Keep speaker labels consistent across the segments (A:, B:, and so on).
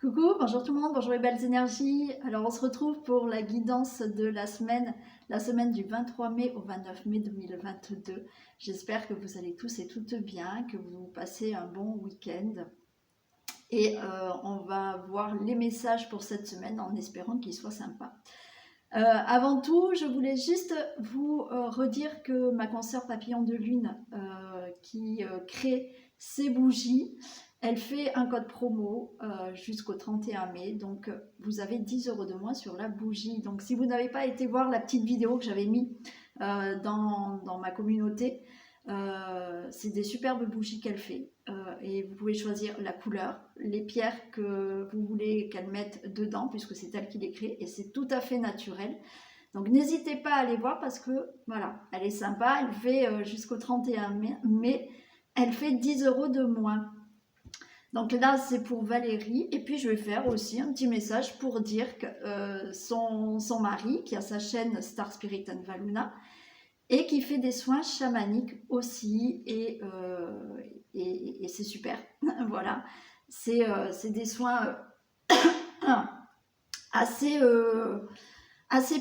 A: Coucou, bonjour tout le monde, bonjour les belles énergies. Alors on se retrouve pour la guidance de la semaine du 23 mai au 29 mai 2022. J'espère que vous allez tous et toutes bien, que vous passez un bon week-end. Et on va voir les messages pour cette semaine en espérant qu'ils soient sympas. Avant tout, je voulais juste vous redire que ma consoeur Papillon de Lune qui crée ces bougies, elle fait un code promo jusqu'au 31 mai, donc vous avez 10 € de moins sur la bougie. Donc si vous n'avez pas été voir la petite vidéo que j'avais mis dans ma communauté, c'est des superbes bougies qu'elle fait et vous pouvez choisir la couleur, les pierres que vous voulez qu'elle mette dedans puisque c'est elle qui les crée et c'est tout à fait naturel. Donc n'hésitez pas à aller voir parce que voilà, elle est sympa, elle fait jusqu'au 31 mai, mais elle fait 10 € de moins. Donc là c'est pour Valérie et puis je vais faire aussi un petit message pour dire que son mari qui a sa chaîne Star Spirit and Valuna et qui fait des soins chamaniques aussi et c'est super. Voilà, c'est des soins assez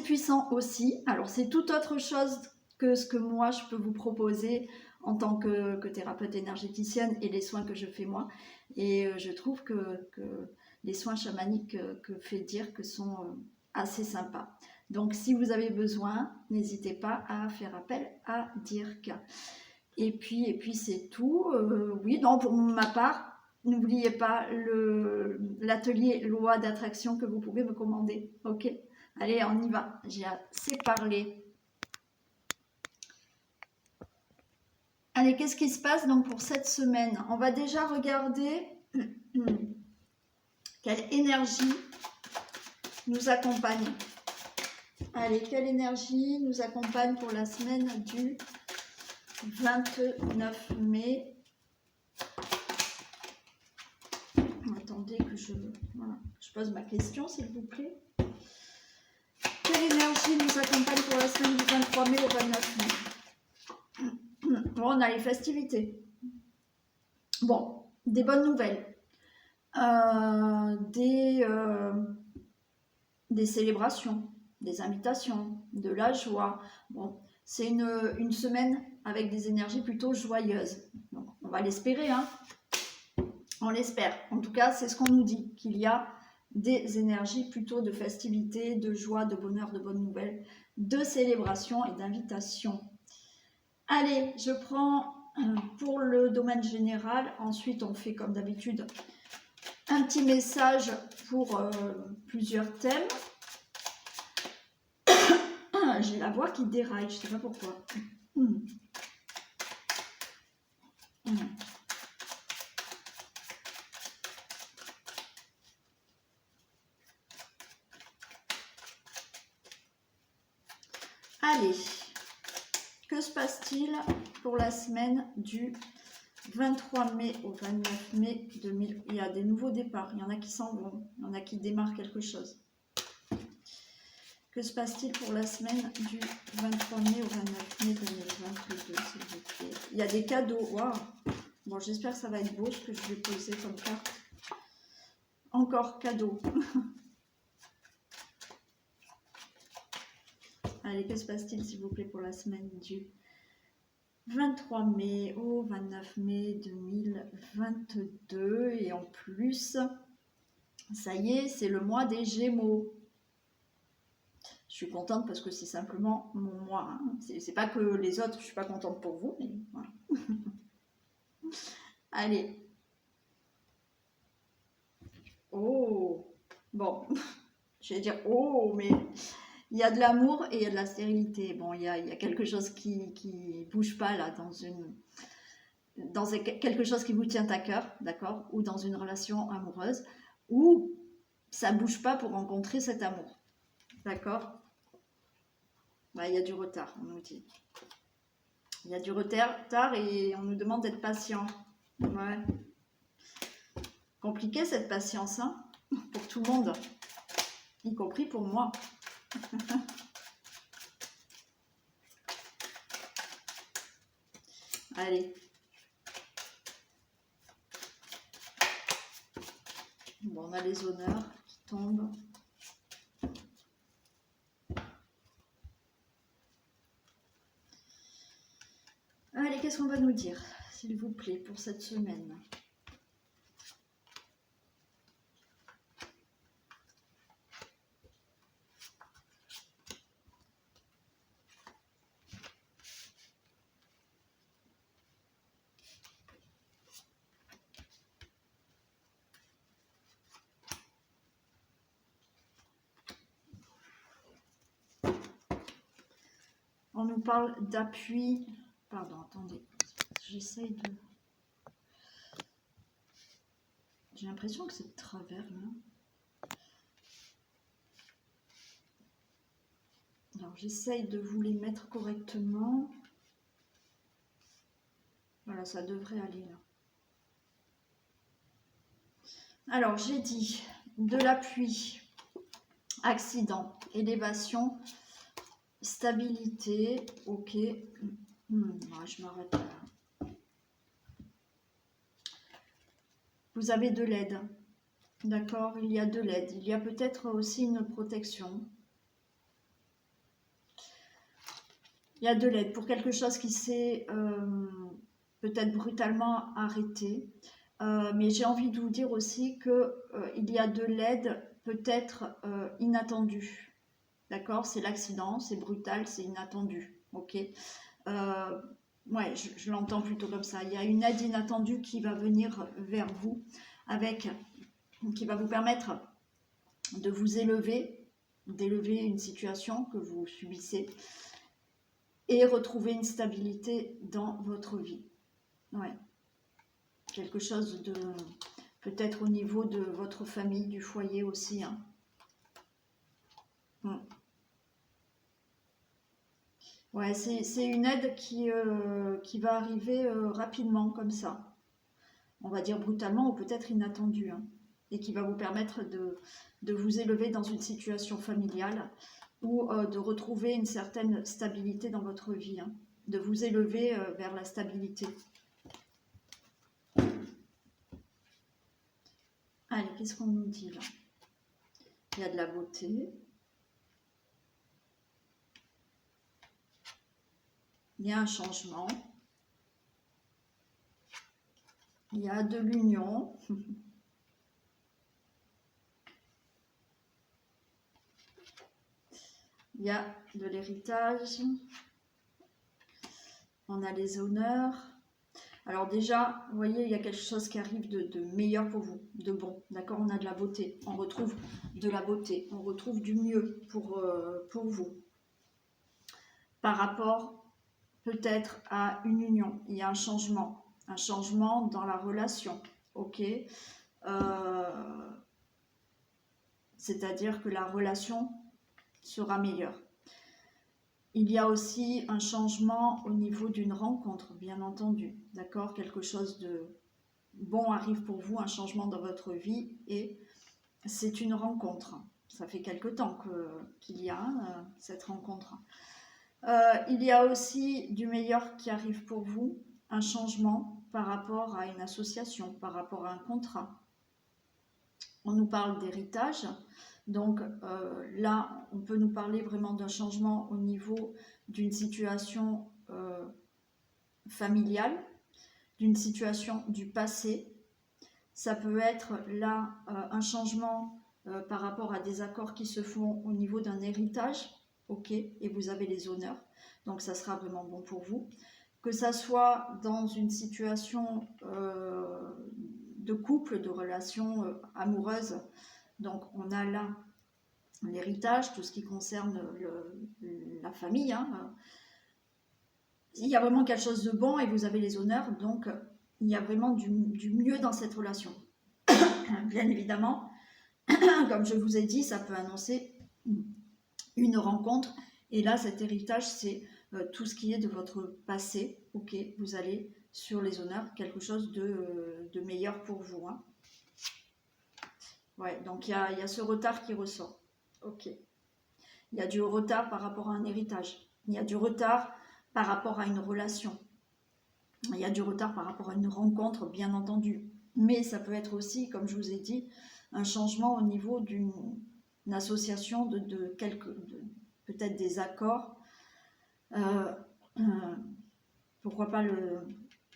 A: puissants aussi. Alors c'est tout autre chose que ce que moi je peux vous proposer en tant que thérapeute énergéticienne et les soins que je fais moi. Et je trouve que les soins chamaniques que fait Dirk sont assez sympas. Donc si vous avez besoin, n'hésitez pas à faire appel à Dirk. Et puis c'est tout. Oui, non, pour ma part, n'oubliez pas l'atelier loi d'attraction que vous pouvez me commander. Ok, allez, on y va. J'ai assez parlé. Allez, qu'est-ce qui se passe donc pour cette semaine? On va déjà regarder quelle énergie nous accompagne. Allez, quelle énergie nous accompagne pour la semaine du 29 mai. Attendez que je pose ma question, s'il vous plaît. Quelle énergie nous accompagne pour la semaine du 23 mai au 29 mai? Bon, on a les festivités. Bon, des bonnes nouvelles. Des célébrations, des invitations, de la joie. Bon, c'est une semaine avec des énergies plutôt joyeuses. Donc, on va l'espérer, hein. On l'espère. En tout cas, c'est ce qu'on nous dit, qu'il y a des énergies plutôt de festivité, de joie, de bonheur, de bonnes nouvelles, de célébration et d'invitation. Allez, je prends pour le domaine général. Ensuite, on fait comme d'habitude un petit message pour plusieurs thèmes. J'ai la voix qui déraille, je ne sais pas pourquoi. Allez, que se passe-t-il pour la semaine du 23 mai au 29 mai 2000? Il y a des nouveaux départs, il y en a qui s'en vont, il y en a qui démarrent quelque chose. Que se passe-t-il pour la semaine du 23 mai au 29 mai 2022, s'il vous plaît? Il y a des cadeaux, waouh! Bon, j'espère que ça va être beau ce que je vais poser comme carte. Encore cadeau. Allez, que se passe-t-il, s'il vous plaît, pour la semaine du 23 mai au 29 mai 2022? Et en plus, ça y est, c'est le mois des Gémeaux. Je suis contente parce que c'est simplement mon mois. Hein. C'est pas que les autres, je suis pas contente pour vous, mais voilà. Allez. Oh, bon, je vais dire oh, mais il y a de l'amour et il y a de la stérilité. Bon, il y a quelque chose qui bouge pas là dans quelque chose qui vous tient à cœur, d'accord, ou dans une relation amoureuse, ou ça bouge pas pour rencontrer cet amour, d'accord. Ouais, il y a du retard, on nous dit. Il y a du retard et on nous demande d'être patient. Ouais. Compliqué cette patience, hein, pour tout le monde, y compris pour moi. Allez. Bon, on a les honneurs qui tombent. Allez, qu'est-ce qu'on va nous dire, s'il vous plaît, pour cette semaine? On nous parle d'appui. Pardon, attendez. J'essaye de... J'ai l'impression que c'est de travers, là. Alors, j'essaye de vous les mettre correctement. Voilà, ça devrait aller, là. Alors, j'ai dit de l'appui, accident, élévation, stabilité, ok. Je m'arrête là. Vous avez de l'aide, d'accord? Il y a de l'aide. Il y a peut-être aussi une protection. Il y a de l'aide pour quelque chose qui s'est peut-être brutalement arrêté. Mais j'ai envie de vous dire aussi qu'il y a de l'aide peut-être inattendue. D'accord? C'est l'accident, c'est brutal, c'est inattendu. Ok? Ouais, je l'entends plutôt comme ça. Il y a une aide inattendue qui va venir vers vous, qui va vous permettre de vous élever, d'élever une situation que vous subissez et retrouver une stabilité dans votre vie. Ouais. Quelque chose de peut-être au niveau de votre famille, du foyer aussi. Hein. Ouais, c'est une aide qui va arriver rapidement comme ça. On va dire brutalement ou peut-être inattendue. Hein, et qui va vous permettre de vous élever dans une situation familiale ou de retrouver une certaine stabilité dans votre vie. Hein, de vous élever vers la stabilité. Allez, qu'est-ce qu'on nous dit là? Il y a de la beauté. Il y a un changement. Il y a de l'union. Il y a de l'héritage. On a les honneurs. Alors déjà, vous voyez, il y a quelque chose qui arrive de meilleur pour vous, de bon. D'accord? On a de la beauté. On retrouve de la beauté. On retrouve du mieux pour vous. Par rapport peut-être à une union. Il y a un changement dans la relation. Ok? C'est-à-dire que la relation sera meilleure. Il y a aussi un changement au niveau d'une rencontre, bien entendu. D'accord? Quelque chose de bon arrive pour vous, un changement dans votre vie et c'est une rencontre. Ça fait quelque temps qu'il y a cette rencontre. Il y a aussi du meilleur qui arrive pour vous, un changement par rapport à une association, par rapport à un contrat. On nous parle d'héritage. Donc là, on peut nous parler vraiment d'un changement au niveau d'une situation familiale, d'une situation du passé. Ça peut être là un changement par rapport à des accords qui se font au niveau d'un héritage, ok, et vous avez les honneurs, donc ça sera vraiment bon pour vous. Que ça soit dans une situation de couple, de relation amoureuse, donc on a là l'héritage, tout ce qui concerne la famille. Hein. Il y a vraiment quelque chose de bon et vous avez les honneurs, donc il y a vraiment du mieux dans cette relation. Bien évidemment, comme je vous ai dit, ça peut annoncer une rencontre. Et là, cet héritage, c'est tout ce qui est de votre passé. Ok, vous allez sur les honneurs, quelque chose de meilleur pour vous. Hein. Ouais, donc il y a ce retard qui ressort. Ok. Il y a du retard par rapport à un héritage. Il y a du retard par rapport à une relation. Il y a du retard par rapport à une rencontre, bien entendu. Mais ça peut être aussi, comme je vous ai dit, un changement au niveau d'une association peut-être des accords. Pourquoi pas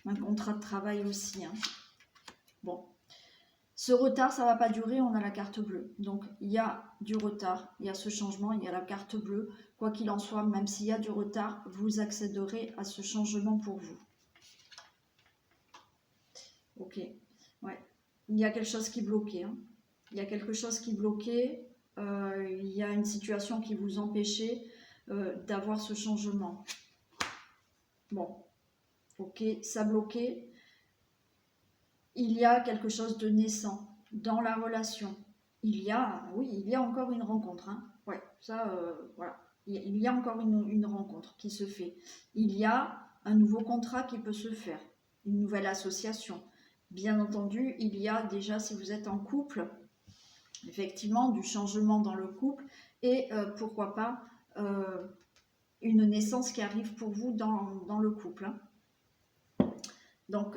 A: un contrat de travail aussi. Hein. Bon. Ce retard, ça ne va pas durer, on a la carte bleue. Donc, il y a du retard, il y a ce changement, il y a la carte bleue. Quoi qu'il en soit, même s'il y a du retard, vous accéderez à ce changement pour vous. Ok, ouais. Il y a quelque chose qui bloquait. Hein. Il y a quelque chose qui bloquait. Il y a une situation qui vous empêchait d'avoir ce changement. Bon, ok, ça bloquait. Il y a quelque chose de naissant dans la relation. Il y a encore une rencontre. Hein. Ouais, ça, voilà. Il y a encore une rencontre qui se fait. Il y a un nouveau contrat qui peut se faire, une nouvelle association. Bien entendu, il y a déjà, si vous êtes en couple, effectivement, du changement dans le couple et pourquoi pas une naissance qui arrive pour vous dans le couple. Hein. Donc,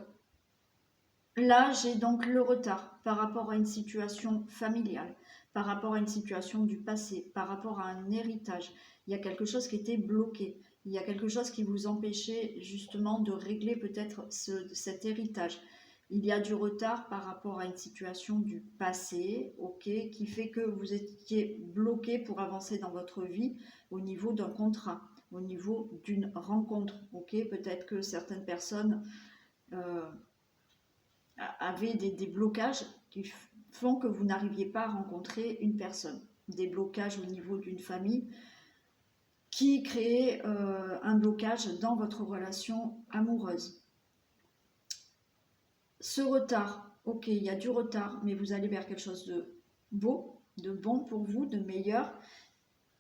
A: là, j'ai donc le retard par rapport à une situation familiale, par rapport à une situation du passé, par rapport à un héritage. Il y a quelque chose qui était bloqué. Il y a quelque chose qui vous empêchait justement de régler peut-être cet héritage. Il y a du retard par rapport à une situation du passé, ok, qui fait que vous étiez bloqué pour avancer dans votre vie au niveau d'un contrat, au niveau d'une rencontre, ok. Peut-être que certaines personnes avaient des blocages qui font que vous n'arriviez pas à rencontrer une personne. Des blocages au niveau d'une famille qui créent un blocage dans votre relation amoureuse. Ce retard, ok, il y a du retard, mais vous allez vers quelque chose de beau, de bon pour vous, de meilleur,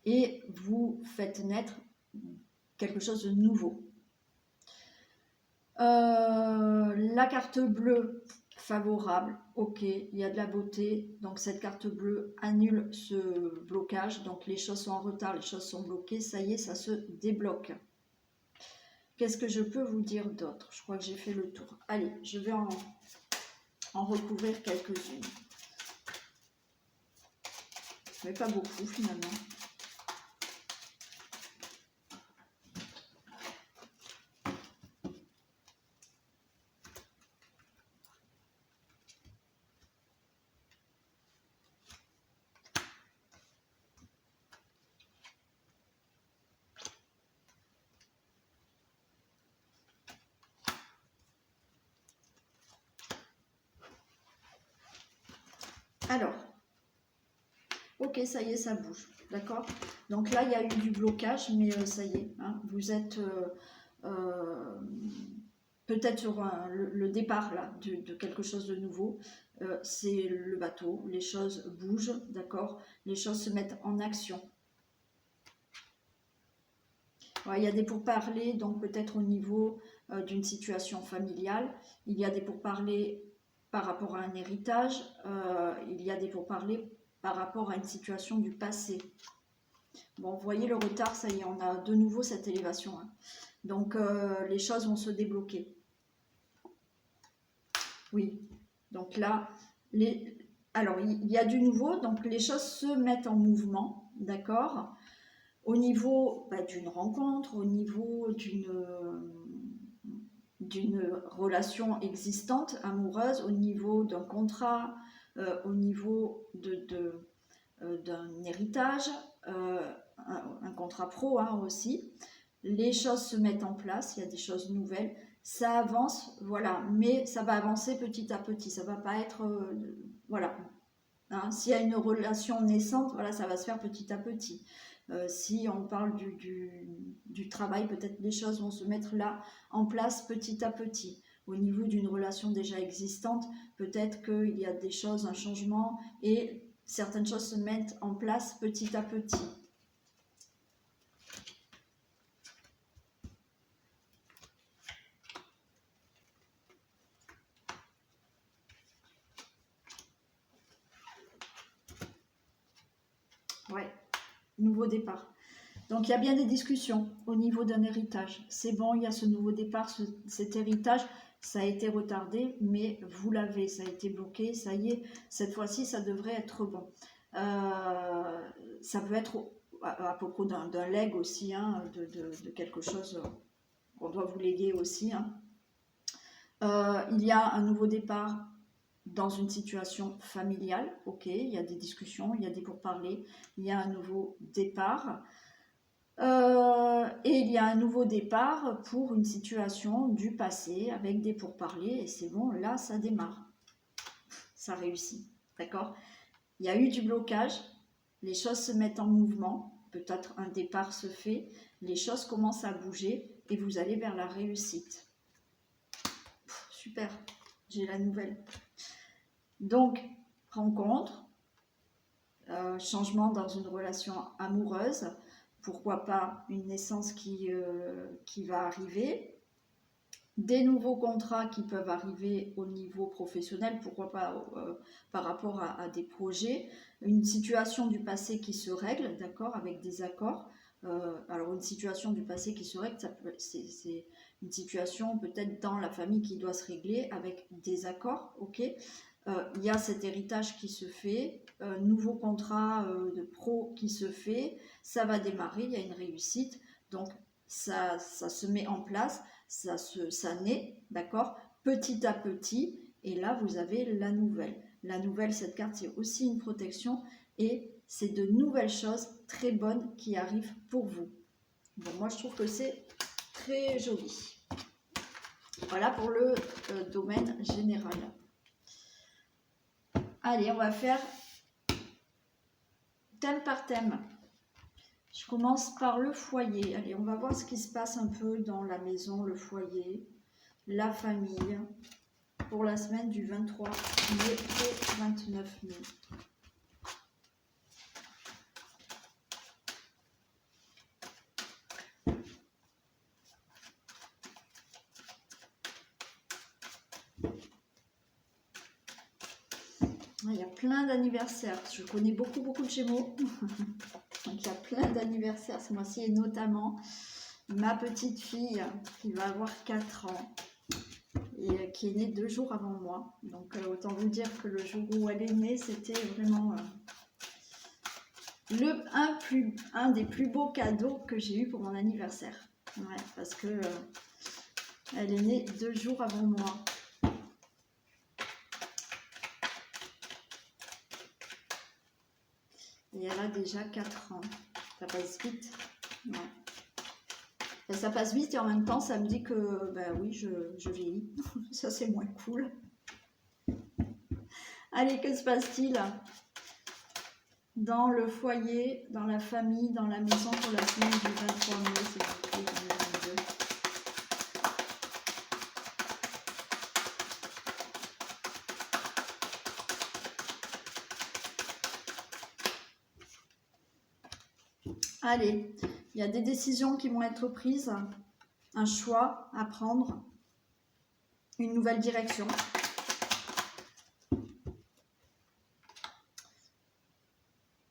A: et vous faites naître quelque chose de nouveau. La carte bleue, favorable, ok, il y a de la beauté, donc cette carte bleue annule ce blocage, donc les choses sont en retard, les choses sont bloquées, ça y est, ça se débloque. Qu'est-ce que je peux vous dire d'autre? Je crois que j'ai fait le tour. Allez, je vais en recouvrir quelques-unes. Mais pas beaucoup finalement. Alors, ok, ça y est, ça bouge, d'accord? Donc là, il y a eu du blocage, mais ça y est, hein, vous êtes peut-être sur le départ là, de quelque chose de nouveau. C'est le bateau, les choses bougent, d'accord? Les choses se mettent en action. Ouais, il y a des pourparlers, donc peut-être au niveau d'une situation familiale. Il y a des pourparlers par rapport à un héritage. Il y a des pourparlers par rapport à une situation du passé. Bon, vous voyez le retard, ça y est, on a de nouveau cette élévation. Hein. Donc, les choses vont se débloquer. Oui, donc là, alors il y a du nouveau, donc les choses se mettent en mouvement, d'accord? Au niveau d'une rencontre, au niveau d'une relation existante, amoureuse, au niveau d'un contrat, au niveau d'un héritage, un contrat pro hein, aussi. Les choses se mettent en place, il y a des choses nouvelles, ça avance, voilà, mais ça va avancer petit à petit, ça va pas être, voilà. Hein, s'il y a une relation naissante, voilà, ça va se faire petit à petit. Si on parle du travail, peut-être les choses vont se mettre là en place petit à petit. Au niveau d'une relation déjà existante, peut-être qu'il y a des choses, un changement, et certaines choses se mettent en place petit à petit. Ouais, nouveau départ. Donc il y a bien des discussions au niveau d'un héritage. C'est bon, il y a ce nouveau départ, cet héritage. ça a été retardé, mais vous l'avez, ça a été bloqué, ça y est, cette fois-ci, ça devrait être bon. Ça peut être à propos d'un legs aussi, hein, de quelque chose qu'on doit vous léguer aussi. Hein. Il y a un nouveau départ dans une situation familiale, ok, il y a des discussions, il y a des pourparlers, il y a un nouveau départ. Et il y a un nouveau départ pour une situation du passé avec des pourparlers et c'est bon, là ça démarre, ça réussit, d'accord? Il y a eu du blocage, les choses se mettent en mouvement, peut-être un départ se fait, les choses commencent à bouger et vous allez vers la réussite. Super, j'ai la nouvelle. Donc, rencontre, changement dans une relation amoureuse, pourquoi pas une naissance qui va arriver, des nouveaux contrats qui peuvent arriver au niveau professionnel, pourquoi pas par rapport à des projets, une situation du passé qui se règle, d'accord, avec des accords. Alors une situation du passé qui se règle, c'est une situation peut-être dans la famille qui doit se régler avec des accords, ok. Il y a cet héritage qui se fait, nouveau contrat de pro qui se fait, ça va démarrer, il y a une réussite, donc ça se met en place, ça naît, d'accord, petit à petit, et là vous avez la nouvelle. La nouvelle, cette carte, c'est aussi une protection, et c'est de nouvelles choses très bonnes qui arrivent pour vous. Bon, moi je trouve que c'est très joli. Voilà pour le domaine général. Allez, on va faire thème par thème. Je commence par le foyer. Allez, on va voir ce qui se passe un peu dans la maison, le foyer, la famille, pour la semaine du 23 mai au 29 mai. Il y a plein d'anniversaires. Je connais beaucoup de Gémeaux. Donc il y a plein d'anniversaires ce mois-ci, et notamment ma petite fille qui va avoir 4 ans et qui est née 2 jours avant moi. Donc autant vous dire que le jour où elle est née, c'était vraiment un des plus beaux cadeaux que j'ai eu pour mon anniversaire. Ouais, parce que elle est née 2 jours avant moi. Et elle a déjà 4 ans. Ça passe vite. Ouais. Et ça passe vite et en même temps, ça me dit que, ben oui, je vieillis. Ça, c'est moins cool. Allez, que se passe-t-il dans le foyer, dans la famille, dans la maison pour la semaine du 23 mai, c'est marqué 2022. Allez, il y a des décisions qui vont être prises, un choix à prendre, une nouvelle direction.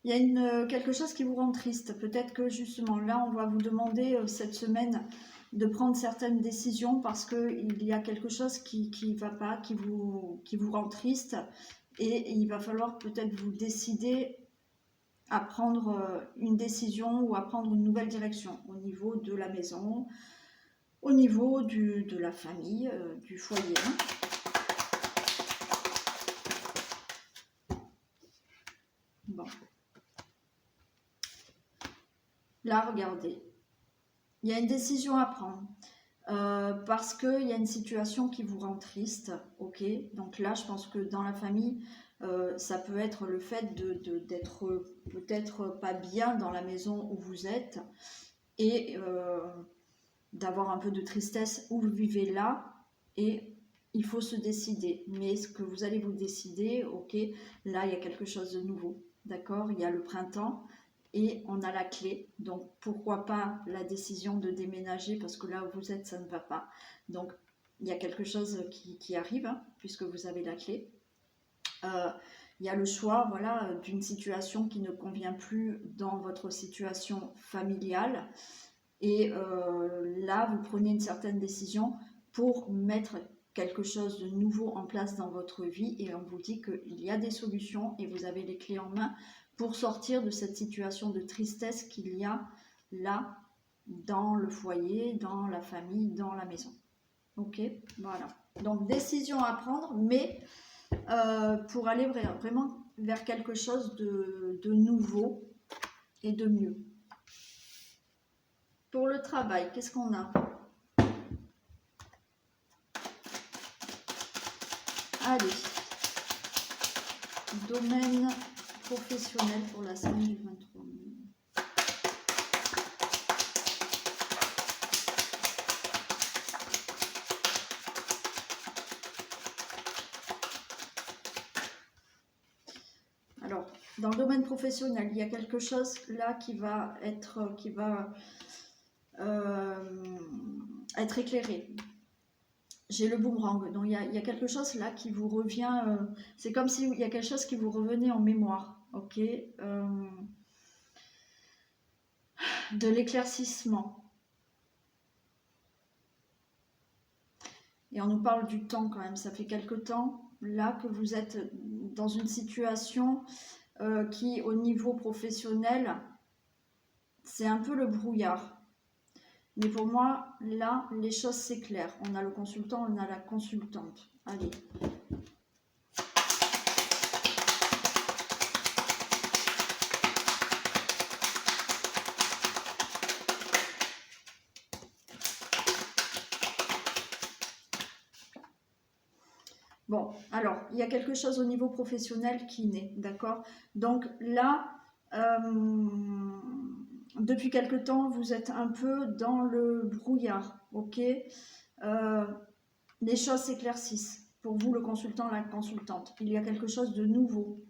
A: Il y a quelque chose qui vous rend triste. Peut-être que justement là, on va vous demander cette semaine de prendre certaines décisions parce qu'il y a quelque chose qui ne va pas, qui vous rend triste. Et il va falloir peut-être vous décider à prendre une décision ou à prendre une nouvelle direction au niveau de la maison, au niveau de la famille, du foyer. Bon. Là, regardez, il y a une décision à prendre parce qu'il y a une situation qui vous rend triste, ok. Donc là, je pense que dans la famille, ça peut être le fait d'être peut-être pas bien dans la maison où vous êtes et d'avoir un peu de tristesse où vous vivez là, et il faut se décider. Mais ce que vous allez vous décider, ok, là, il y a quelque chose de nouveau, d'accord. Il y a le printemps. Et on a la clé, donc pourquoi pas la décision de déménager, parce que là où vous êtes, ça ne va pas. Donc il y a quelque chose qui arrive, hein, puisque vous avez la clé. Il y a le choix, voilà, d'une situation qui ne convient plus dans votre situation familiale. Et là, vous prenez une certaine décision pour mettre quelque chose de nouveau en place dans votre vie et on vous dit qu'il y a des solutions et vous avez les clés en main pour sortir de cette situation de tristesse qu'il y a là dans le foyer, dans la famille, dans la maison. Ok, voilà. Donc décision à prendre, mais pour aller vraiment vers quelque chose de nouveau et de mieux. Pour le travail, qu'est-ce qu'on a? Allez, domaine professionnel pour la semaine du 23 mai. Alors, dans le domaine professionnel, il y a quelque chose là qui va être éclairé. J'ai le boomerang, donc il y a quelque chose là qui vous revient, c'est comme s'il y a quelque chose qui vous revenait en mémoire, ok, de l'éclaircissement. Et on nous parle du temps quand même, ça fait quelque temps là que vous êtes dans une situation qui au niveau professionnel, c'est un peu le brouillard. Mais pour moi, là, les choses s'éclairent. On a le consultant, on a la consultante. Allez. Bon, alors, il y a quelque chose au niveau professionnel qui naît, d'accord? Donc là, depuis quelque temps, vous êtes un peu dans le brouillard, ok? Les choses s'éclaircissent. Pour vous, le consultant, la consultante. Il y a quelque chose de nouveau.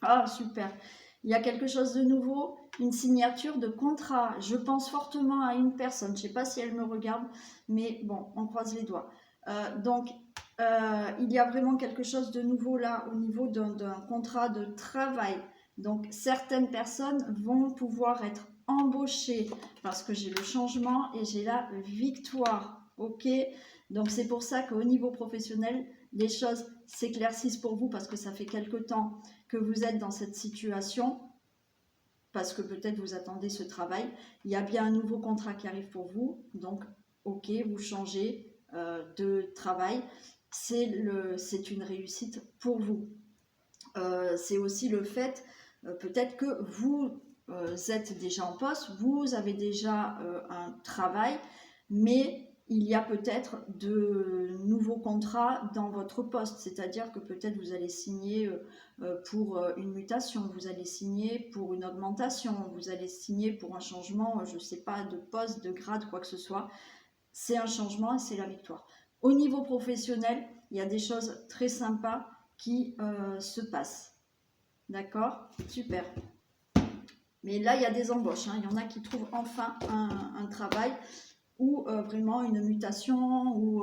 A: Ah, super. Il y a quelque chose de nouveau, une signature de contrat. Je pense fortement à une personne. Je ne sais pas si elle me regarde, mais bon, on croise les doigts. Donc, il y a vraiment quelque chose de nouveau là au niveau d'un contrat de travail. Donc, certaines personnes vont pouvoir être embauchées parce que j'ai le changement et j'ai la victoire. Ok? Donc, c'est pour ça qu'au niveau professionnel, les choses s'éclaircissent pour vous parce que ça fait quelque temps que vous êtes dans cette situation, parce que peut-être vous attendez ce travail. Il y a bien un nouveau contrat qui arrive pour vous. Donc, ok, vous changez de travail. C'est une réussite pour vous. C'est aussi le fait, peut-être que vous êtes déjà en poste, vous avez déjà un travail, mais il y a peut-être de nouveaux contrats dans votre poste, c'est-à-dire que peut-être vous allez signer pour une mutation, vous allez signer pour une augmentation, vous allez signer pour un changement, je ne sais pas, de poste, de grade, quoi que ce soit. C'est un changement et c'est la victoire. Au niveau professionnel, il y a des choses très sympas qui se passent. D'accord? Super. Mais là, il y a des embauches. Hein. Il y en a qui trouvent enfin un travail ou vraiment une mutation ou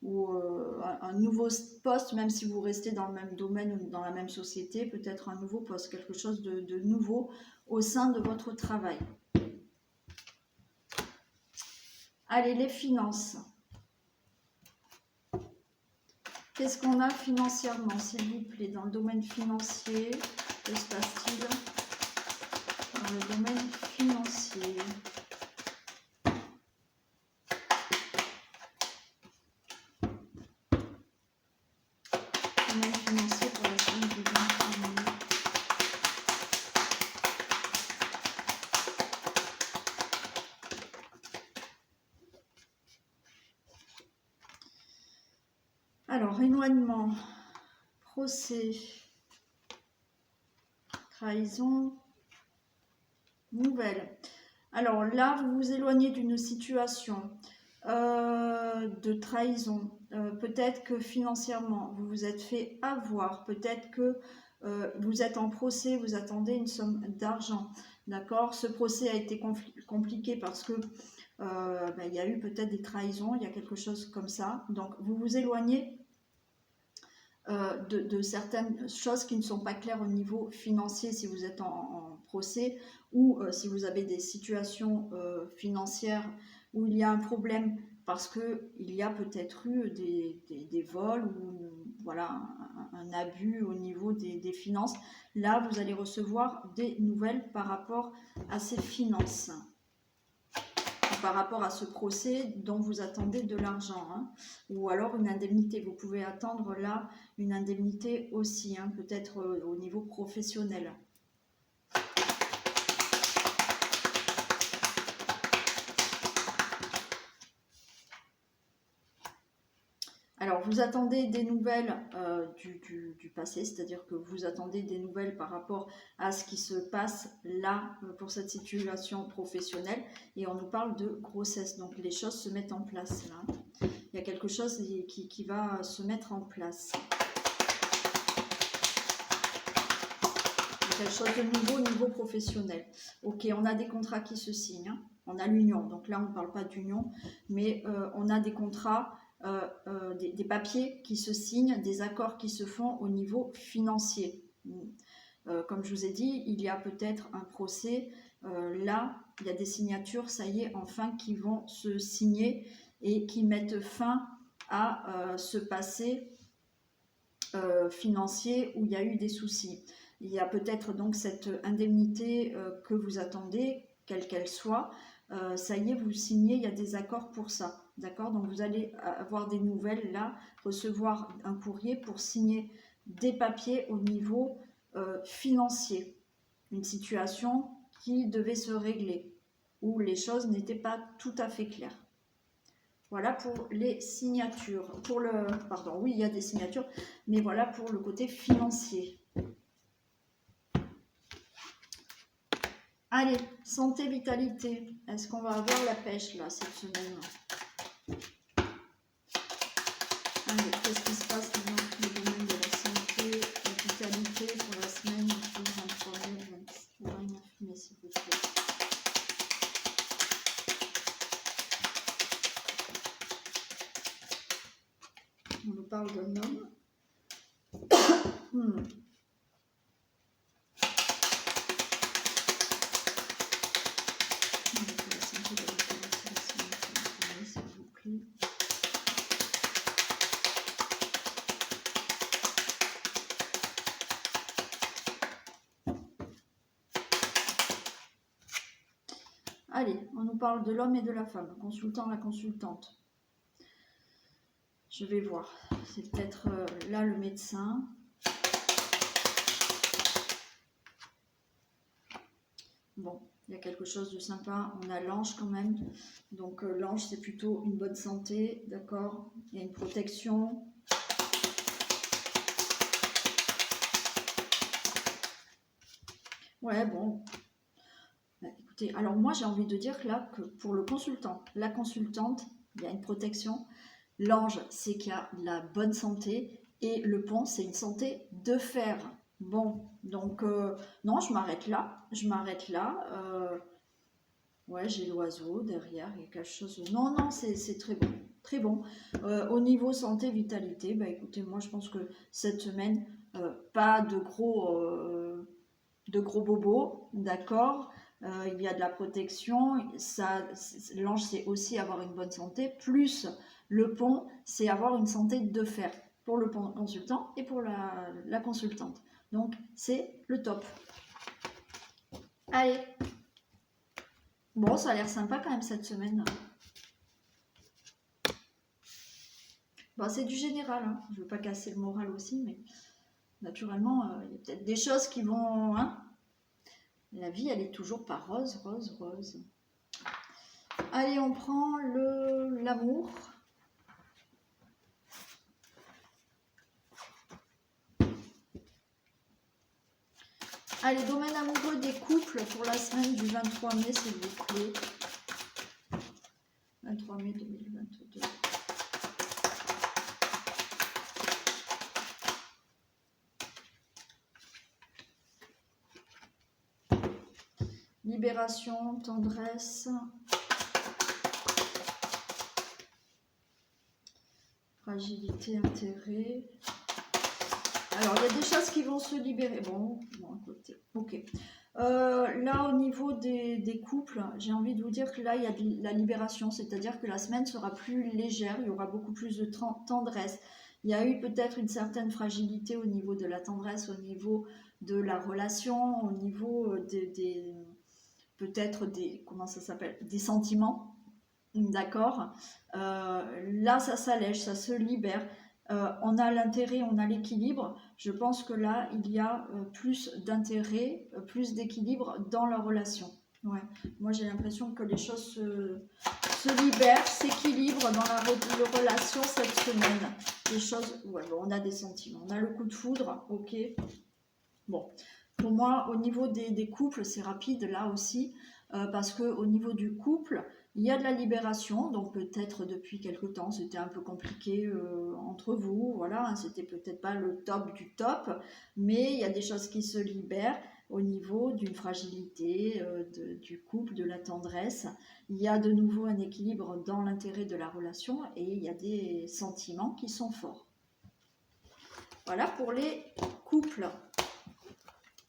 A: un nouveau poste, même si vous restez dans le même domaine ou dans la même société, peut-être un nouveau poste, quelque chose de nouveau au sein de votre travail. Allez, les finances. Qu'est-ce qu'on a financièrement, s'il vous plaît, dans le domaine financier? Que se passe-t-il dans le domaine financier? Domaine financier pour la semaine du 23 mai. Alors, éloignement, procès, trahison, nouvelle. Alors là, vous vous éloignez d'une situation de trahison. Peut-être que financièrement, vous vous êtes fait avoir. Peut-être que vous êtes en procès, vous attendez une somme d'argent. D'accord? Ce procès a été compliqué parce que il y a eu peut-être des trahisons, il y a quelque chose comme ça. Donc, vous vous éloignez de certaines choses qui ne sont pas claires au niveau financier si vous êtes en procès ou si vous avez des situations financières où il y a un problème parce qu'il y a peut-être eu des vols ou voilà, un abus au niveau des finances. Là, vous allez recevoir des nouvelles par rapport à ces finances, par rapport à ce procès dont vous attendez de l'argent, hein, ou alors une indemnité. Vous pouvez attendre là une indemnité aussi, hein, peut-être au niveau professionnel. Alors, vous attendez des nouvelles du passé, c'est-à-dire que vous attendez des nouvelles par rapport à ce qui se passe là pour cette situation professionnelle. Et on nous parle de grossesse, donc les choses se mettent en place là. Il y a quelque chose qui va se mettre en place. Quelque chose de nouveau au niveau professionnel. Ok, on a des contrats qui se signent, hein. On a l'union, donc là on ne parle pas d'union, mais on a des contrats, des papiers qui se signent, des accords qui se font au niveau financier. Comme je vous ai dit, il y a peut-être un procès, là il y a des signatures, ça y est, enfin, qui vont se signer et qui mettent fin à ce passé financier où il y a eu des soucis. Il y a peut-être donc cette indemnité que vous attendez, quelle qu'elle soit. Ça y est, vous signez, il y a des accords pour ça. D'accord? Donc vous allez avoir des nouvelles là, recevoir un courrier pour signer des papiers au niveau financier. Une situation qui devait se régler, où les choses n'étaient pas tout à fait claires. Voilà pour les signatures. Pour le, pardon, oui, il y a des signatures, mais voilà pour le côté financier. Allez, santé, vitalité. Est-ce qu'on va avoir la pêche là cette semaine? Allez, qu'est-ce qui se passe dans le domaine de la santé, la vitalité pour la semaine du 23 mai, 29 mai, s'il vous plaît. On nous parle d'un homme. Allez, on nous parle de l'homme et de la femme, le consultant, la consultante. Je vais voir. C'est peut-être là le médecin. Bon, il y a quelque chose de sympa. On a l'ange quand même. Donc l'ange, c'est plutôt une bonne santé, d'accord? Il y a une protection. Ouais, bon. Écoutez, alors moi, j'ai envie de dire là que pour le consultant, la consultante, il y a une protection. L'ange, c'est qu'il y a de la bonne santé. Et le pont, c'est une santé de fer. Bon, donc non, je m'arrête là. Je m'arrête là. Ouais, j'ai l'oiseau derrière. Il y a quelque chose. Non, non, c'est très bon. Très bon. Au niveau santé, vitalité, bah écoutez, moi je pense que cette semaine, pas de gros bobos, d'accord. Il y a de la protection. L'ange, c'est aussi avoir une bonne santé. Plus le pont, c'est avoir une santé de fer pour le consultant et pour la consultante. Donc, c'est le top. Allez. Bon, ça a l'air sympa quand même cette semaine. Bon, c'est du général. Hein. Je ne veux pas casser le moral aussi, mais naturellement, il y a peut-être des choses qui vont... Hein. La vie, elle est toujours pas rose, rose, rose. Allez, on prend l'amour. Allez, domaine amoureux des couples pour la semaine du 23 mai, s'il vous plaît. 23 mai 2022. Libération, tendresse. Fragilité, intérêt. Alors, il y a des choses qui vont se libérer. Bon, à côté. Ok. Là, au niveau des couples, j'ai envie de vous dire que là, il y a de la libération, c'est-à-dire que la semaine sera plus légère, il y aura beaucoup plus de tendresse. Il y a eu peut-être une certaine fragilité au niveau de la tendresse, au niveau de la relation, au niveau peut-être des, comment ça s'appelle, des sentiments, d'accord. Là, ça s'allège, ça se libère. On a l'intérêt, on a l'équilibre. Je pense que là, il y a plus d'intérêt, plus d'équilibre dans la relation. Ouais. Moi, j'ai l'impression que les choses se libèrent, s'équilibrent dans la relation cette semaine. Les choses, ouais, bon, on a des sentiments. On a le coup de foudre, ok. Bon, pour moi, au niveau des couples, c'est rapide là aussi, parce qu'au niveau du couple, il y a de la libération, donc peut-être depuis quelque temps, c'était un peu compliqué entre vous, voilà, hein, c'était peut-être pas le top du top, mais il y a des choses qui se libèrent au niveau d'une fragilité du couple, de la tendresse. Il y a de nouveau un équilibre dans l'intérêt de la relation et il y a des sentiments qui sont forts. Voilà pour les couples.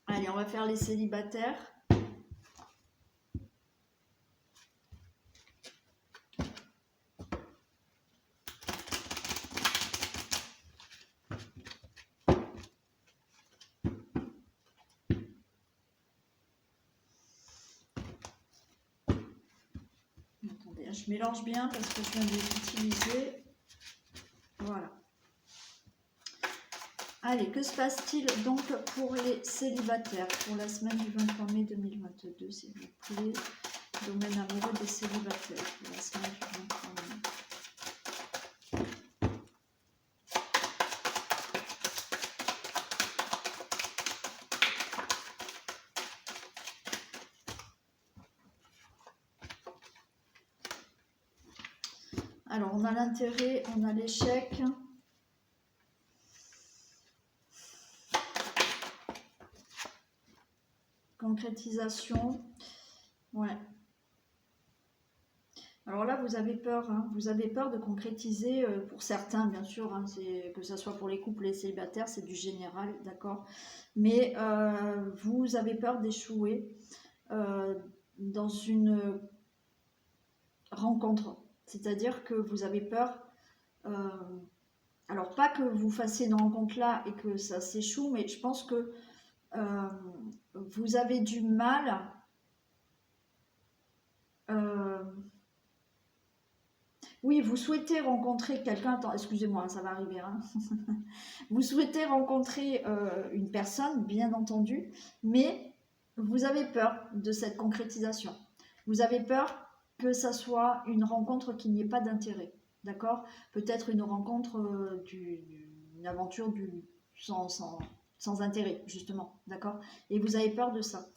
A: Allez, on va faire les célibataires. Attendez, je mélange bien parce que je viens de les utiliser. Voilà. Allez, que se passe-t-il donc pour les célibataires pour la semaine du 23 mai 2022, s'il vous plaît? Domaine amoureux des célibataires pour la semaine du 23 mai. Alors, on a l'intérêt, on a l'échec. Concrétisation. Ouais. Alors là, vous avez peur, hein, vous avez peur de concrétiser, pour certains, bien sûr, hein, que ce soit pour les couples et les célibataires, c'est du général, d'accord. Mais vous avez peur d'échouer dans une rencontre. C'est-à-dire que vous avez peur, alors pas que vous fassiez une rencontre là et que ça s'échoue, mais je pense que vous avez du mal. Oui, vous souhaitez rencontrer quelqu'un, attends, excusez-moi, ça va arriver, hein. Vous souhaitez rencontrer une personne, bien entendu, mais vous avez peur de cette concrétisation. Vous avez peur que ça soit une rencontre qui n'y ait pas d'intérêt, d'accord? Peut-être une rencontre, une aventure sans intérêt, justement, d'accord? Et vous avez peur de ça.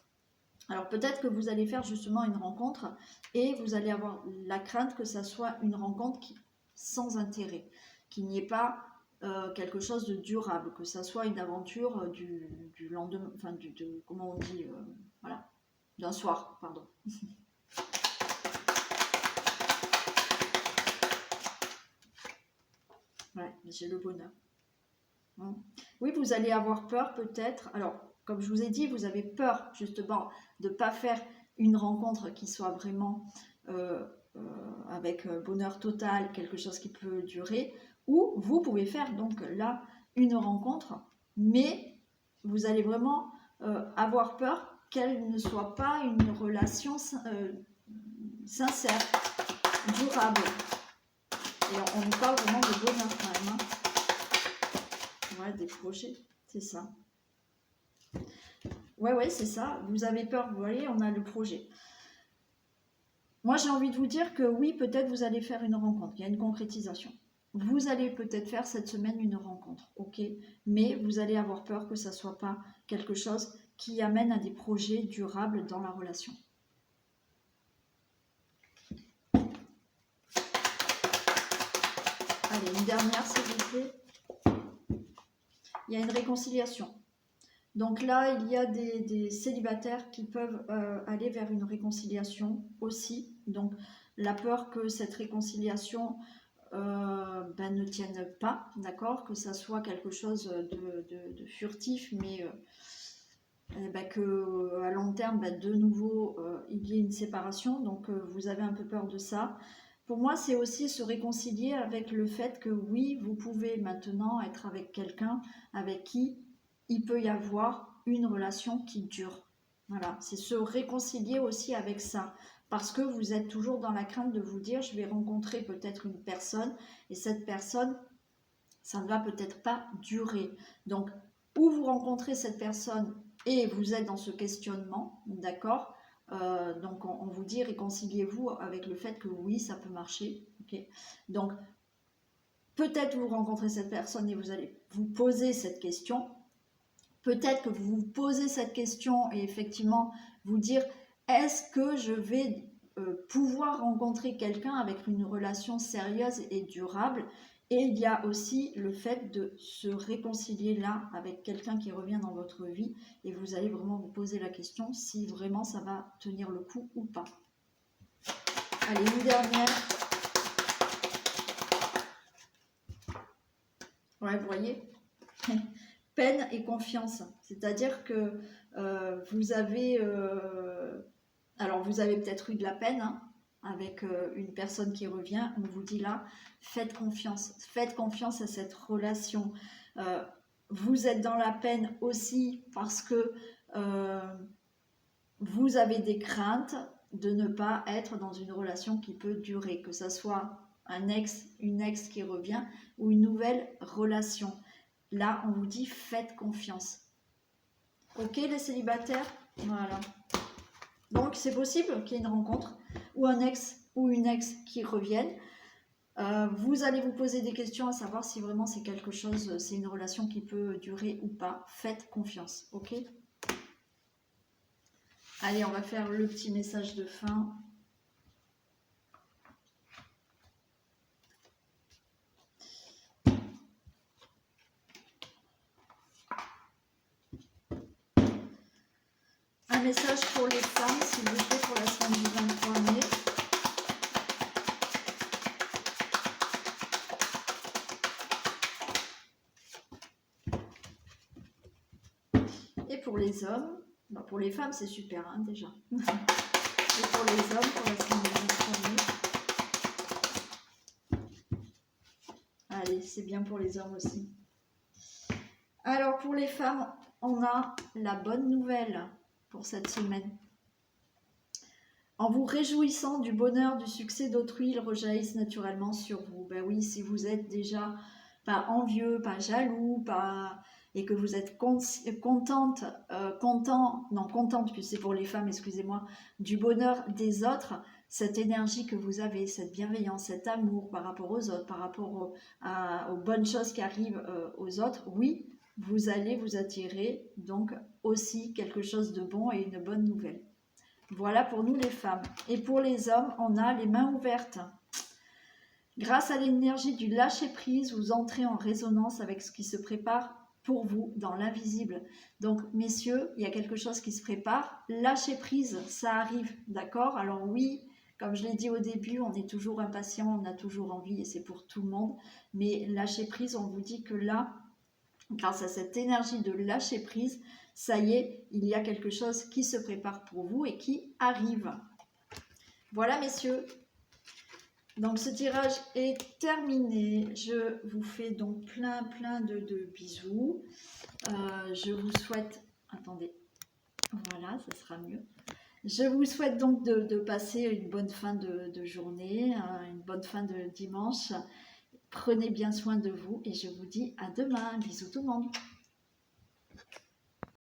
A: Alors peut-être que vous allez faire justement une rencontre et vous allez avoir la crainte que ça soit une rencontre sans intérêt, qu'il n'y ait pas quelque chose de durable, que ça soit une aventure du lendemain, enfin comment on dit, voilà, d'un soir, pardon. Ouais, j'ai le bonheur. Oui, vous allez avoir peur peut-être. Alors, comme je vous ai dit, vous avez peur justement de ne pas faire une rencontre qui soit vraiment avec bonheur total, quelque chose qui peut durer, ou vous pouvez faire donc là une rencontre, mais vous allez vraiment avoir peur qu'elle ne soit pas une relation sincère, durable. Et on parle vraiment de bonheur quand même, hein. Ouais, des projets, c'est ça. Ouais, c'est ça. Vous avez peur, vous voyez, on a le projet. Moi, j'ai envie de vous dire que oui, peut-être vous allez faire une rencontre. Il y a une concrétisation. Vous allez peut-être faire cette semaine une rencontre, ok? Mais vous allez avoir peur que ça ne soit pas quelque chose qui amène à des projets durables dans la relation. Allez, une dernière, s'il vous plaît. Il y a une réconciliation. Donc là, il y a des célibataires qui peuvent aller vers une réconciliation aussi. Donc la peur que cette réconciliation ne tienne pas, d'accord, que ça soit quelque chose de furtif, mais que à long terme, de nouveau, il y ait une séparation. Donc, vous avez un peu peur de ça. Pour moi, c'est aussi se réconcilier avec le fait que oui, vous pouvez maintenant être avec quelqu'un avec qui il peut y avoir une relation qui dure. Voilà, c'est se réconcilier aussi avec ça. Parce que vous êtes toujours dans la crainte de vous dire, je vais rencontrer peut-être une personne et cette personne, ça ne va peut-être pas durer. Donc, ou vous rencontrez cette personne et vous êtes dans ce questionnement, d'accord. Donc, on vous dit réconciliez-vous avec le fait que oui, ça peut marcher. Okay, donc, peut-être vous rencontrez cette personne et vous allez vous poser cette question. Peut-être que vous vous posez cette question et effectivement vous dire est-ce que je vais pouvoir rencontrer quelqu'un avec une relation sérieuse et durable. Et il y a aussi le fait de se réconcilier là avec quelqu'un qui revient dans votre vie et vous allez vraiment vous poser la question si vraiment ça va tenir le coup ou pas. Allez, une dernière. Ouais, vous voyez peine et confiance. C'est-à-dire que vous avez... alors, vous avez peut-être eu de la peine avec une personne qui revient. On vous dit là, faites confiance. Faites confiance à cette relation. Vous êtes dans la peine aussi parce que vous avez des craintes de ne pas être dans une relation qui peut durer. Que ce soit un ex, une ex qui revient ou une nouvelle relation. Là, on vous dit faites confiance. Ok, les célibataires? Voilà. Donc, c'est possible qu'il y ait une rencontre ou un ex ou une ex qui reviennent. Vous allez vous poser des questions à savoir si vraiment c'est quelque chose, c'est une relation qui peut durer ou pas. Faites confiance, ok? Allez, on va faire le petit message de fin. Un message pour les femmes, s'il vous plaît, pour la semaine du 23 mai. Et pour les hommes, pour les femmes, c'est super déjà. Et pour les hommes, pour la semaine du 23 mai. Allez, c'est bien pour les hommes aussi. Alors, pour les femmes, on a la bonne nouvelle pour cette semaine. En vous réjouissant du bonheur, du succès d'autrui, ils rejaillissent naturellement sur vous. Ben oui, si vous êtes déjà pas envieux, pas jaloux, et que vous êtes contente, puisque c'est pour les femmes, excusez-moi, du bonheur des autres, cette énergie que vous avez, cette bienveillance, cet amour par rapport aux autres, par rapport aux bonnes choses qui arrivent aux autres, oui, vous allez vous attirer donc aussi quelque chose de bon et une bonne nouvelle. Voilà pour nous les femmes. Et pour les hommes, on a les mains ouvertes. Grâce à l'énergie du lâcher-prise, vous entrez en résonance avec ce qui se prépare pour vous dans l'invisible. Donc, messieurs, il y a quelque chose qui se prépare. Lâcher-prise, ça arrive, d'accord? Alors oui, comme je l'ai dit au début, on est toujours impatient, on a toujours envie, et c'est pour tout le monde. Mais lâcher-prise, on vous dit que là, grâce à cette énergie de lâcher-prise, ça y est, il y a quelque chose qui se prépare pour vous et qui arrive. Voilà, messieurs. Donc, ce tirage est terminé. Je vous fais donc plein de bisous. Je vous souhaite... Attendez. Voilà, ça sera mieux. Je vous souhaite donc de passer une bonne fin de journée, une bonne fin de dimanche. Prenez bien soin de vous et je vous dis à demain. Bisous tout le monde.